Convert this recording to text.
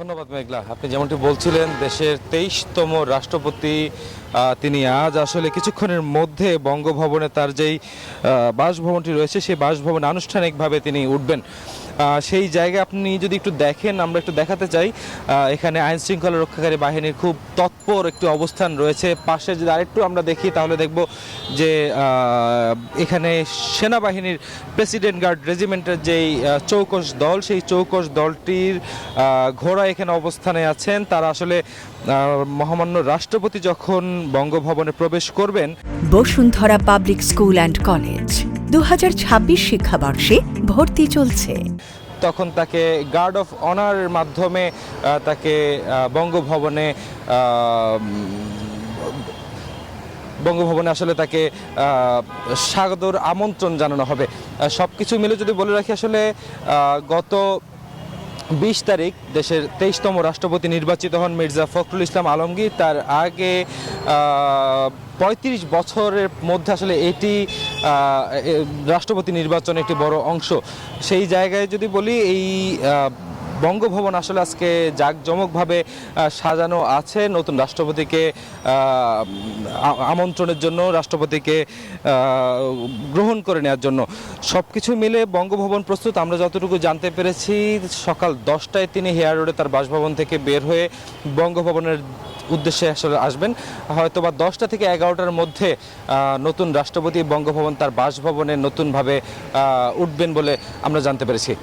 ধন্যবাদ মেঘলা। আপনি যেমনটি বলছিলেন দেশের ২৩তম রাষ্ট্রপতি তিনি আজ আসলে কিছুক্ষণের মধ্যে বঙ্গভবনে তার যেই বাসভবনটি রয়েছে সেই বাসভবনে আনুষ্ঠানিকভাবে তিনি উঠবেন। সেই জায়গায় আপনি যদি একটু দেখেন, আমরা একটু দেখাতে চাই, এখানে আইন শৃঙ্খলা রক্ষাকারী বাহিনীর খুব তৎপর একটি অবস্থান রয়েছে। পাশে যদি আরেকটু আমরা দেখি তাহলে দেখব যে এখানে সেনাবাহিনীর প্রেসিডেন্ট গার্ড রেজিমেন্টের যেই চৌকস দল, সেই চৌকস দলটির ঘোড়া এখানে অবস্থানে আছেন। তারা আসলে মহামান্য রাষ্ট্রপতি যখন বঙ্গভবনে প্রবেশ করবেন। Bashundhara public school and college ২০২৬ শিক্ষাবর্ষে ভর্তি চলছে। তখন তাকে গার্ড অফ অনারের মাধ্যমে তাকে বঙ্গভবনে আসলে তাকে স্বাগতর আমন্ত্রণ জানানো হবে। সব কিছু মিলে যদি বলে রাখি, আসলে গত ২০ তারিখ দেশের ২৩তম রাষ্ট্রপতি নির্বাচিত হন মির্জা ফখরুল ইসলাম আলমগীর। তার আগে ৩৫ বছরের মধ্যে আসলে এটি রাষ্ট্রপতি নির্বাচনের একটি বড় অংশ। সেই জায়গায় যদি বলি, এই বঙ্গভবন আসলে আজকে জাঁকজমকভাবে সাজানো আছে নতুন রাষ্ট্রপতিকে আমন্ত্রণের জন্য, রাষ্ট্রপতিকে গ্রহণ করে নেওয়ার জন্য। সব কিছু মিলে বঙ্গভবন প্রস্তুত। আমরা যতটুকু জানতে পেরেছি, সকাল 10টায় তিনি হেয়ার রোডে তার বাসভবন থেকে বের হয়ে বঙ্গভবনের উদ্দেশ্যে আসলে আসবেন। হয়তো বা 10টা থেকে 11টার মধ্যে নতুন রাষ্ট্রপতি বঙ্গভবন তার বাসভবনে নতুনভাবে উঠবেন বলে আমরা জানতে পেরেছি।